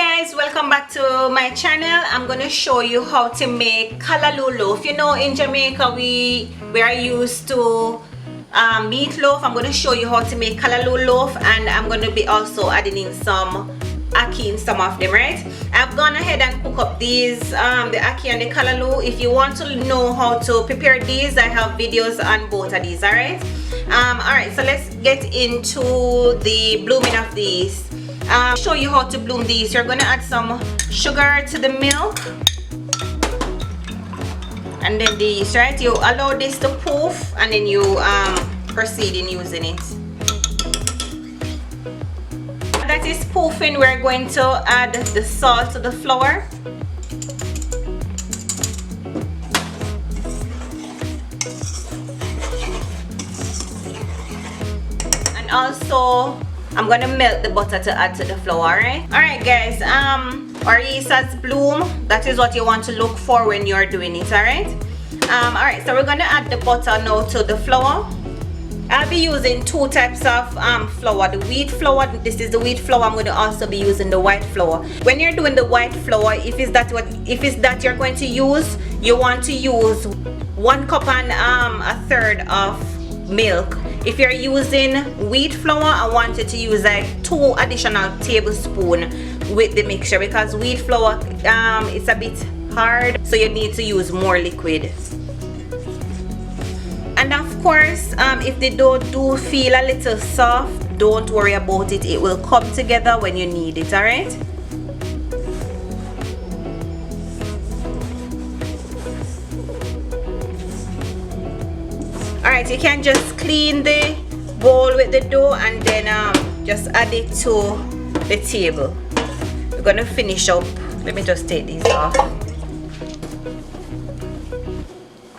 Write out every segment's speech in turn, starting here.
guys, welcome back to my channel. I'm going to show you how to make callaloo loaf. You know, in Jamaica we are used to meatloaf. I'm going to show you how to make callaloo loaf, and I'm going to be also adding in some ackee in some of them, right? I've gone ahead and cook up these the ackee and the callaloo. If you want to know how to prepare these, I have videos on both of these. All right, so let's get into the blooming of these. Show you how to bloom these. You're going to add some sugar to the milk and then these, right? You allow this to poof and then you proceed in using it. That is poofing, we're going to add the salt to the flour. And also I'm gonna melt the butter to add to the flour, right? Alright guys, our yeast has bloom. That is what you want to look for when you're doing it, alright? Alright, so we're gonna add the butter now to the flour. I'll be using two types of flour. The wheat flour, this is the wheat flour. I'm going to also be using the white flour. When you're doing the white flour, if it's that you're going to use, you want to use 1 cup and a third of milk. If you're using wheat flour, I want you to use like 2 additional tablespoons with the mixture, because wheat flour it's a bit hard, so you need to use more liquid. And of course, if the dough do feel a little soft, don't worry about it. It will come together when you need it, alright? Alright, you can just clean the bowl with the dough and then just add it to the table. We're gonna finish up. Let me just take these off.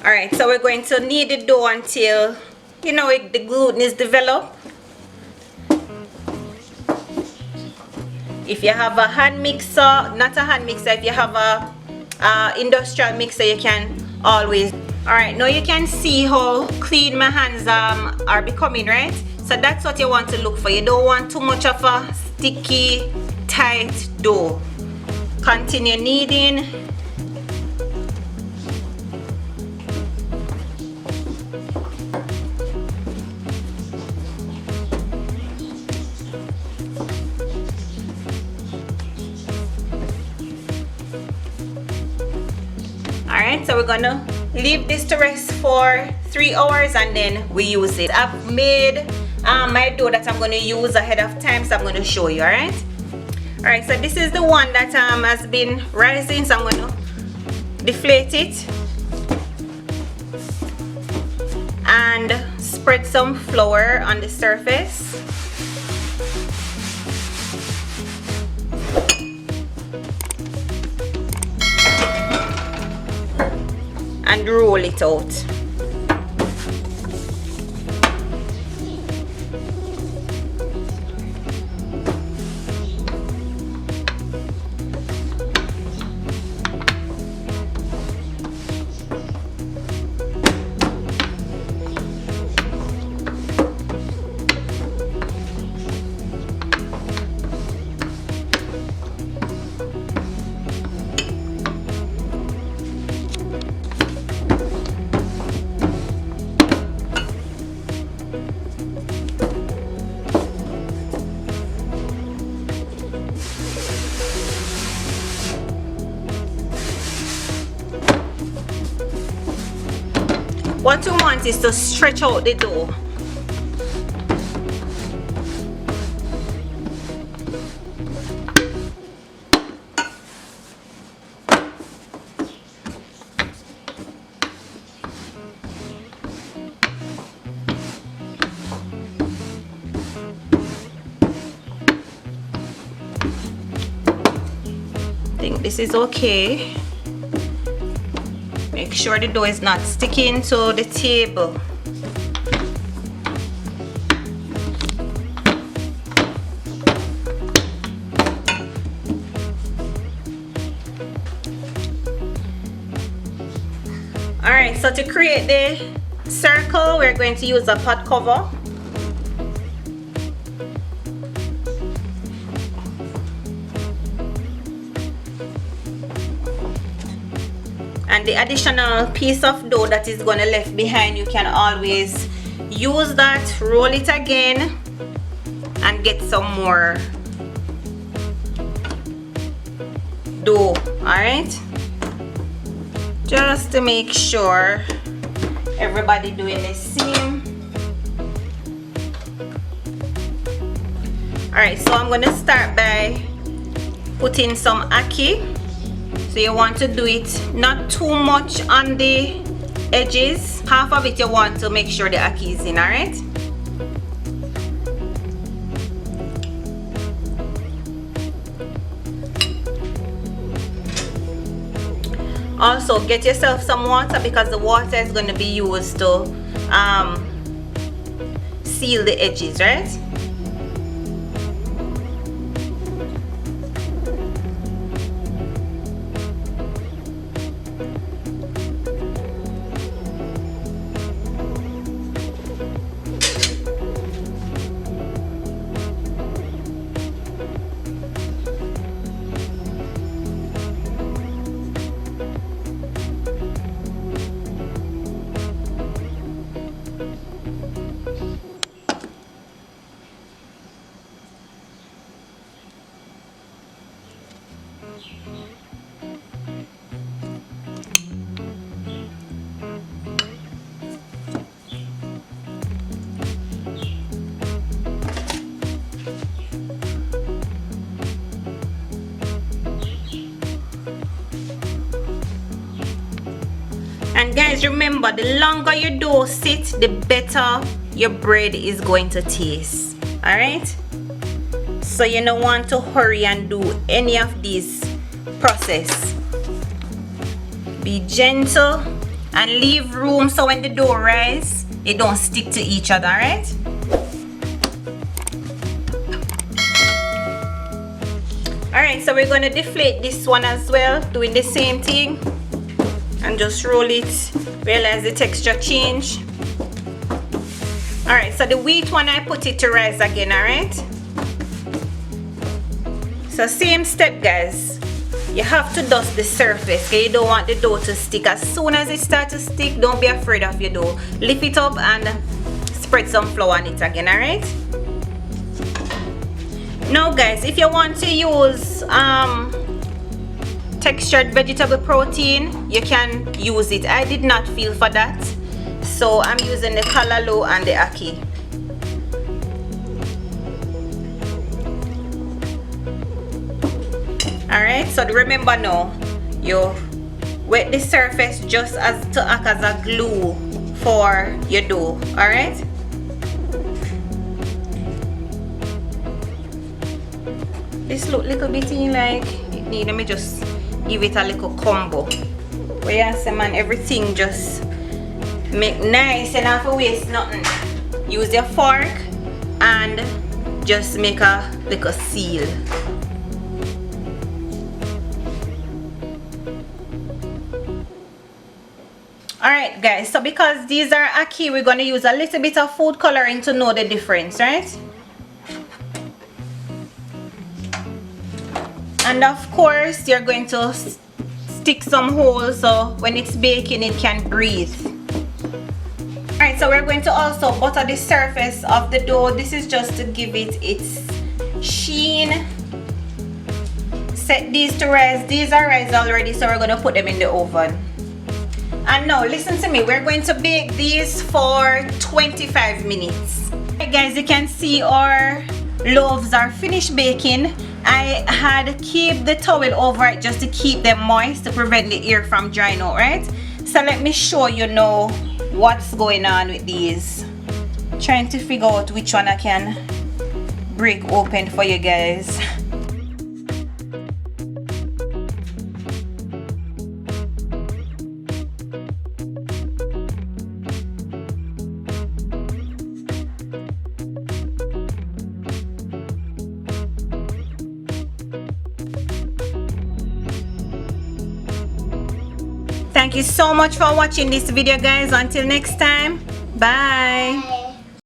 Alright, so we're going to knead the dough until, you know, the gluten is developed. If you have a hand mixer, not a hand mixer, if you have a industrial mixer, you can always. Alright, now you can see how clean my hands are becoming, right? So that's what you want to look for. You don't want too much of a sticky, tight dough. Continue kneading. Alright, so we're gonna leave this to rest for 3 hours and then we use it. I've made my dough that I'm going to use ahead of time, so I'm going to show you. Alright, so this is the one that has been rising, so I'm going to deflate it and spread some flour on the surface. And roll it out. What you want is to stretch out the dough. I think this is okay. Make sure the dough is not sticking to the table. Alright, so to create the circle, we're going to use a pot cover. And the additional piece of dough that is gonna left behind, you can always use that, roll it again, and get some more dough. Alright, just to make sure everybody doing the same. Alright, so I'm gonna start by putting some ackee. So you want to do it not too much on the edges. Half of it you want to make sure the ackee is in. Alright, also get yourself some water, because the water is going to be used to seal the edges, right? And guys, remember, the longer your dough sits, the better your bread is going to taste. Alright, so you don't want to hurry and do any of this process. Be gentle and leave room so when the dough rises, it don't stick to each other. Alright, alright, so we're going to deflate this one as well, doing the same thing. And just roll it, realize the texture change. Alright, so the wheat one, I put it to rise again. Alright, so same step, guys. You have to dust the surface, okay? You don't want the dough to stick. As soon as it starts to stick, don't be afraid of your dough. Lift it up and spread some flour on it again. Alright, now guys, if you want to use textured vegetable protein, you can use it. I did not feel for that, so I'm using the callaloo and the ackee. Alright, so remember now, you wet the surface just as to act as a glue for your dough. Alright, this look little bit like it need, let me just give it a little combo. Where you say, man, everything just make nice and not waste nothing. Use your fork and just make a little seal. Alright guys, so because these are ackee, we're going to use a little bit of food coloring to know the difference, right? And of course, you're going to stick some holes so when it's baking, it can breathe. Alright, so we're going to also butter the surface of the dough. This is just to give it its sheen. Set these to rise. These are rised already, so we're going to put them in the oven. And now, listen to me. We're going to bake these for 25 minutes. Alright guys, you can see our loaves are finished baking. I had keep the towel over it just to keep them moist to prevent the air from drying out, right? So let me show you now what's going on with these. Trying to figure out which one I can break open for you guys. Thank you so much for watching this video, guys. Until next time, bye.